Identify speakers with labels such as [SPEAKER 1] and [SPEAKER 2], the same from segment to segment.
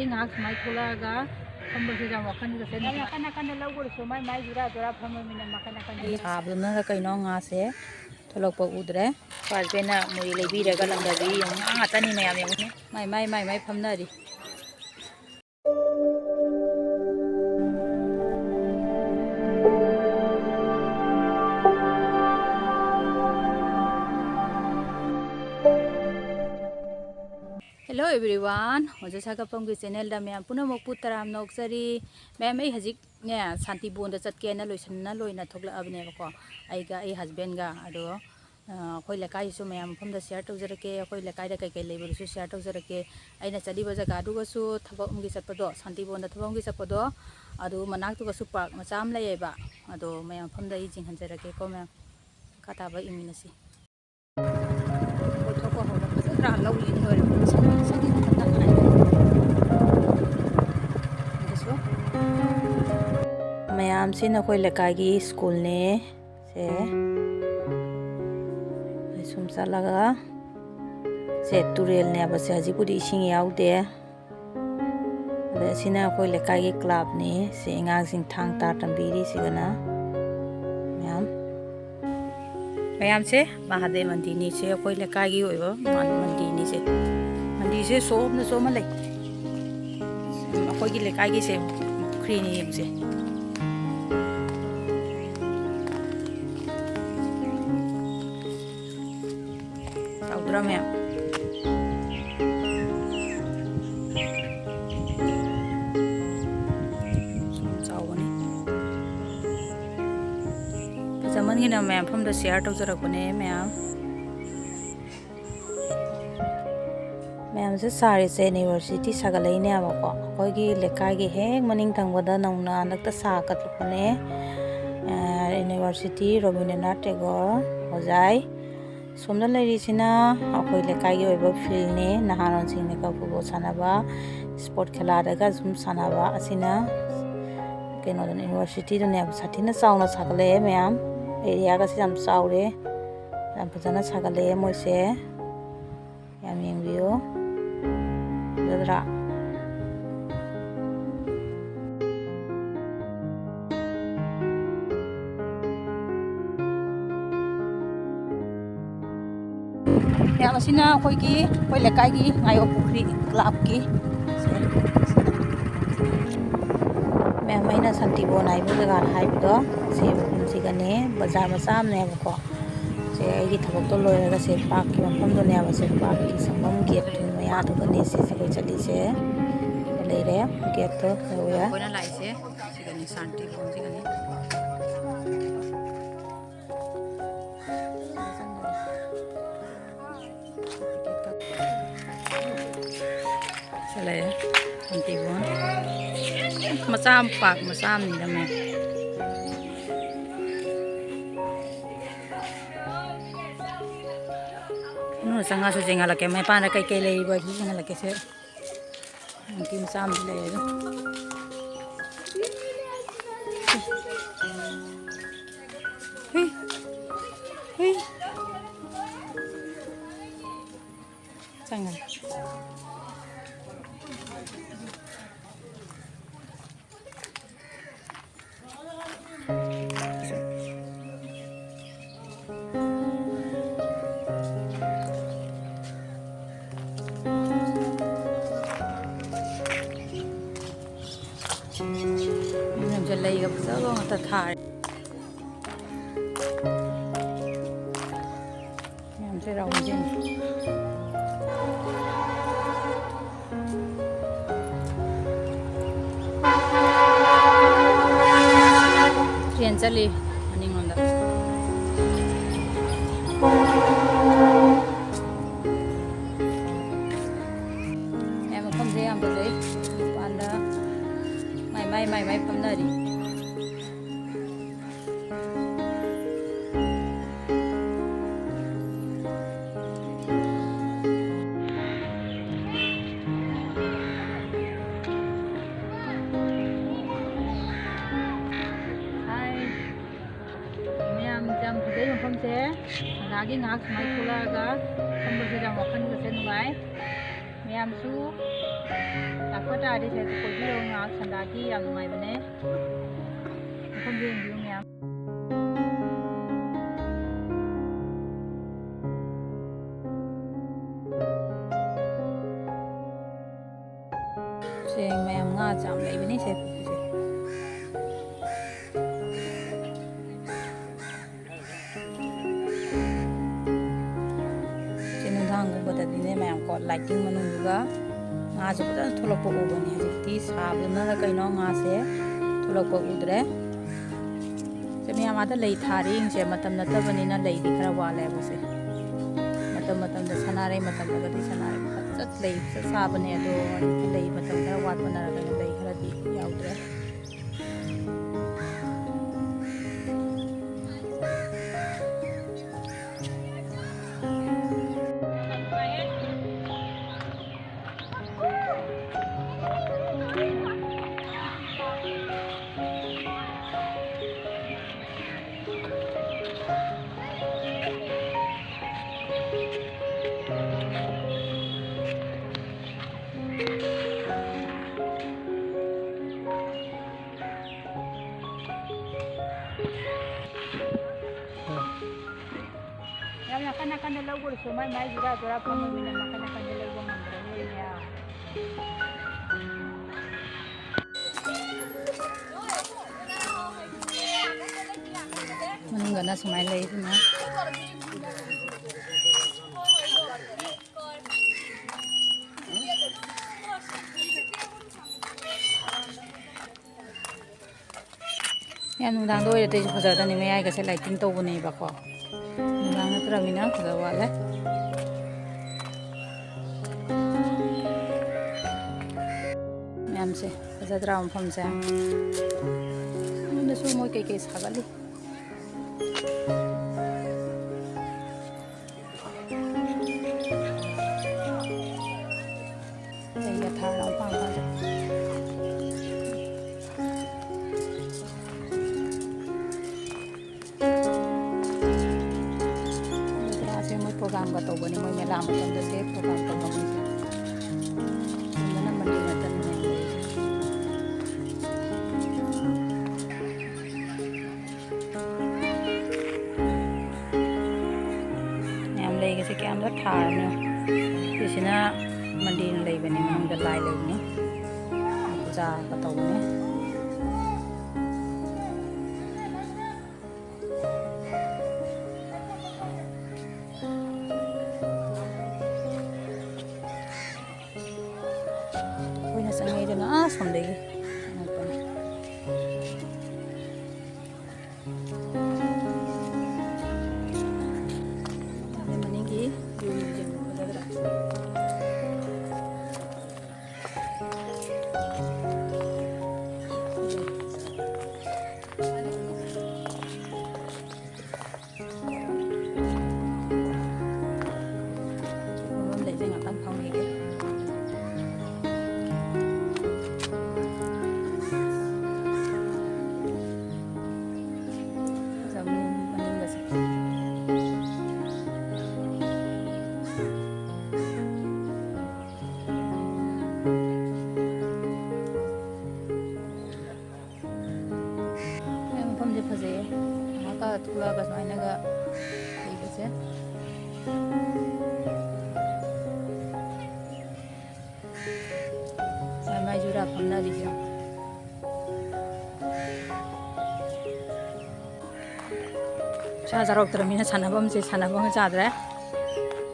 [SPEAKER 1] ꯉꯥꯏꯍꯥꯛꯀꯤ ꯉꯥꯏꯍꯥꯛ ꯁꯨꯃꯥꯏꯅ ꯊꯣꯛꯂꯛꯑꯒ ꯐꯝꯕꯁꯤꯗ ꯋꯥꯈꯜꯒꯁꯦ ꯅꯥꯀꯟ ꯅꯥꯀꯟꯗ ꯂꯧꯒꯗ ꯁꯨꯃꯥꯏ ꯃꯥꯏ ꯖꯨꯔꯥ ꯐꯝꯃꯃꯤꯅ ꯅꯥꯀꯟ ꯁꯥꯕꯗꯨꯅ ꯀꯩꯅꯣ ꯉꯥꯁꯦ ꯊꯣꯛꯂꯛꯄ ꯎꯗ꯭ꯔꯦ ꯍꯁꯕꯦꯟꯅ ꯃꯣꯏ ꯂꯩꯕꯤꯔꯒ ꯂꯪꯗꯕꯤ ꯉꯥ ꯉꯥꯛꯇꯅꯤ ꯃꯌꯥꯝ ꯌꯦꯡꯉꯨꯅꯦ ꯃꯥꯏ ꯐꯝꯅꯔꯤ हेलो एवरीवन हजे सागपम की चैनल मैम पुनमकपू तराम नौजरी मैम आई हजिक ने शांतिबोन चटकेना लोइसन्ना लोइना थोक्लाबनेबको आइगा आई हस्बैंड अदो अखोई लेकाइसु मैम मफमदा शेयर तौजरके अखोई लेकाइदा कई लेबरसु शेयर तौजरके आइना चलिबा जगादुगसु थबकमगी चटपदो शांतिबोन थबकमगी चटपदो अदो मनाक्तुगसु पार्क मचाम लैयेबा अदो मैम मफमदा इ जिंहनजरके को मैम खाताबा इमिनसी थोको होना फजरा लौली होय मैम से नखोई लेकाई की स्कूल ने से सुम चलगा से तुरेल ने बसे हजिपुदी इसिंग याउदे अदसिना अखोई लेकाई की क्लब ने से अंगांसिंग थांग ता तंबीरी सिगना मैम से महादेव मंदिर से अखोई लेकाई की होइबो मंदिर से सोमना सोमा ले अखोई की लेकाई की से पुखरी ने से ताउद्रा मैम जमन गिना मैम फम द शेयर तौजरकने मैम से सारे से यूनिवर्सिटी सगलैने अबको अखोगी लेकाई की हेक मनिंग थंगबदा नौना नक्ता साकतपने यूनिवर्सिटी रवींद्रनाथ टैगोर होजाई सोमना लैरिसिना अखोई लेकाई की ओइबा फील्ड ने नहारोनसिंग का फुटबॉल सानाबा स्पोर्ट खेलादगा जुम सानाबा असिना केनो यूनिवर्सिटी ने साथिना चावना सागले मैम एरिया का से हम चावरे हम फजना सागले मोइसे याम यंगबियो जदरा याम असिना कोई लेकाई की आयो पुखरी क्लब की मैम मैना शांतिबोन आइबो जगह हाइबदो से सिगने बाजार मचाम नेबको से आइगी थबक तो लोयरगा से पार्क की मफम दो नेबा से पार्क की संगम गेट मया तो गने से कोई चली से लेरे गेट तो होया कोना लाइसे सिगने शांतिबोन सिगने चले शांतिबोन मचाम पार्क मचाम नि दमे नु संगा सु जेंगा लके मैं पाना कई ले बा ही जेंगा लके से अंति मचाम ले हे संगा जल्लाई का सब आता था हमसे राउंडिंग ट्रेन चली मनिंगोंदा मैं मफम से हम बजाई पांदा माई फमनारी मफमसे नागी नाक सुमाय थोलागा फमबसे जाम वखन गसे नुगाय मैमसु ꯂꯥꯛꯄ ꯇꯥꯔꯗꯤ ꯁꯦ ꯀꯣꯏꯕꯤꯔꯣ ꯉꯥꯏꯍꯥꯛ ꯁꯟꯗꯥꯒꯤ ꯌꯥꯝ ꯅꯨꯡꯉꯥꯏꯕꯅꯦ ꯃꯐꯝ ꯌꯦꯡꯕꯤꯌꯨ ꯃꯌꯥꯝ ꯁꯦꯡ ꯃꯌꯥꯝ ꯉꯥ ꯌꯥꯝ ꯂꯩꯕꯅꯤ ꯁꯦ ꯄꯨꯈ꯭ꯔꯤꯁꯦ ꯁꯦ ꯅꯨꯡꯗꯥꯡꯒꯨꯝꯕꯗꯗꯤꯅꯦ ꯃꯌꯥꯝ ꯀꯣ ꯂꯥꯏटिꯡ ꯃꯅꯨꯡꯗꯨꯒ ꯉꯥꯁꯨ ꯐꯖꯅ ꯊꯣꯛꯂꯛꯄ ꯎꯕꯅꯤ ꯍꯧꯖꯤꯛꯇꯤ ꯁꯥꯕꯗꯨꯅ ꯀꯩꯅꯣ ꯉꯥꯁꯦ ꯊꯣꯛꯂꯛꯄ ꯎꯗ꯭ꯔꯦ ꯁꯦ ꯃꯌꯥꯝ ꯑꯥꯗ ꯂꯩ ꯊꯥꯔꯤꯁꯦ ꯃꯇꯝ ꯅꯠꯇꯕꯅꯤꯅ ꯂꯩꯗꯤ ꯈꯔ ꯋꯥꯠꯂꯦꯕꯁꯦ ꯃꯇꯝꯗ ꯁꯅꯥꯔꯩ ꯃꯇꯝꯗꯒꯗꯤ ꯁꯅꯥꯔꯩ ꯐꯖꯠ ꯂꯩ ꯐꯖꯠ ꯁꯥꯕꯅꯦ ꯑꯗꯣ ꯍꯧꯖꯤꯛꯇꯤ ꯂꯩ ꯃꯇꯝ ꯈꯔ ꯋꯥꯠꯄꯅꯔ ꯀꯩꯅꯣ ꯂꯩ ꯈꯔꯗꯤ ꯌꯥꯎꯗ꯭ꯔꯦ Yang nakan lagu semua mai juga berapa memilih makan lagu membeli ya. Menunggu nasi mai lagi na. Yang nunggu doi itu juga sudah nih mai agak lighting tahu nih bako. Nunggu terus mina sudah wale. Yang sih, sudah terang pun sih. Ini semua kayak sekali. Iya tharang pang aja. Terasa mau program atau bani mau melam atau jadi program program itu. Mana mendingan tadi ni. Yang lagi kasi kaya amda thar ni. Kasi na mendingan lagi bani mang dalai lagi ni. Puja atau bani. Sangai dia na sampai lagi. Ini meninggi, dulu jam berapa? Belum lagi jangan tampang lagi. Fazia, maka tulah gas mainnya gak kayak gitu ya. Saya jurah pernah di sini. Saya jarok termina sana bom cadra.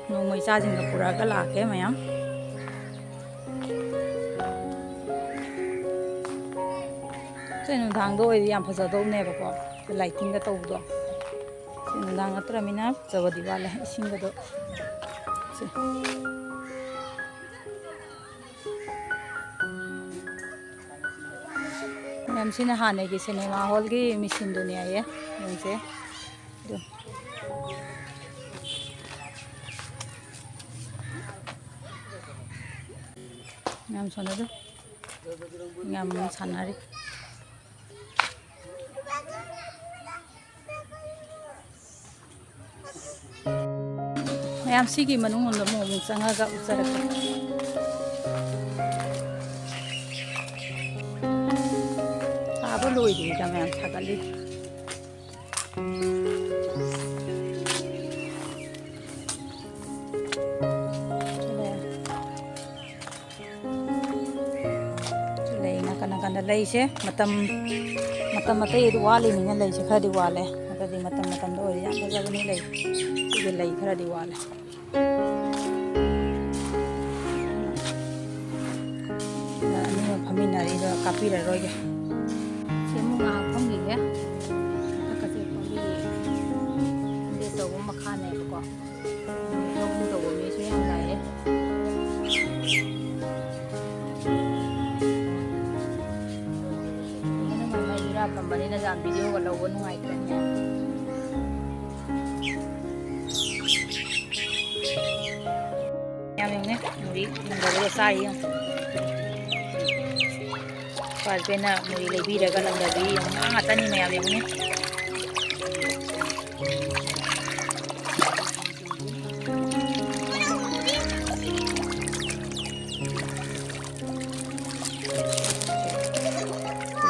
[SPEAKER 1] Nomor cacing ke pura ke laki mayam. Saya nundang doa itu yang pasal doa ni apa? Lighting ke tahu doa. Saya nundang atra mina jawab diwala ising ke doa. Yang sini hane ki cinema hall ki mesin dunia ya, yang se. Do. Yang sana do. Yang sana ri. Yang sih gimana mau ngomong sangat usah ꯂꯣꯏꯗ꯭ꯔꯤꯗ ꯃꯌꯥꯝ ꯁꯥꯒꯠꯂꯤ lei nakana leise matam matai edu wali ni leise khadi wale atadi matam do ori yam jagani lei ige lei khadi wale ani phaminari do kapira roige semu nga phongi ge akase phongi de to go makhane ko yong do go mi se yam lai Pembeli na jam video kalau gue nungai kerennya. Yang ini muri nggak boleh sayang. Pas pena muri lebih dah kalau dah beli yang angkat ni macam ini.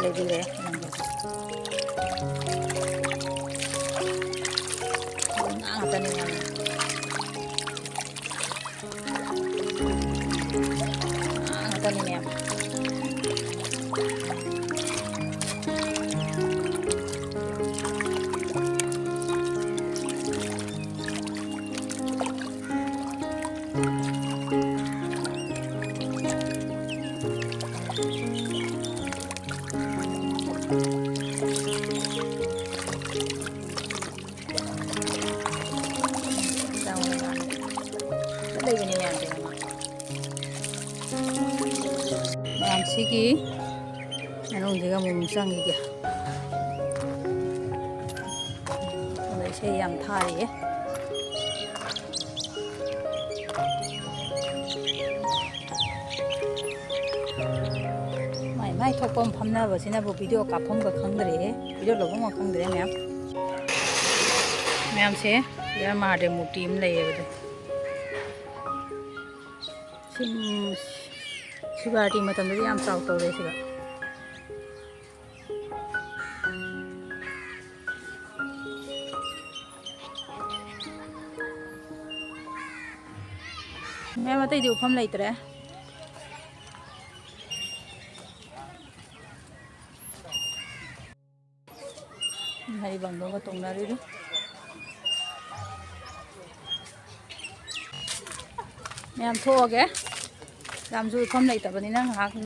[SPEAKER 1] Lebih deh. Angkatan ni yang angkatan ni yang sigi anong diga mumsang gi đây sẽ yam thai mai thok pom phamna ba sina bu video ka phom ka khang dre video lo ma khang dre ma'am se ya ma de mu team lai ba Sibati matam dari am tau tau deh sih. Mẹ mà tay điều phong lấy thế. Hari bang dong ketong nari tu. Mẹ am thua ke. Làm du phong lấy tập bên này hả?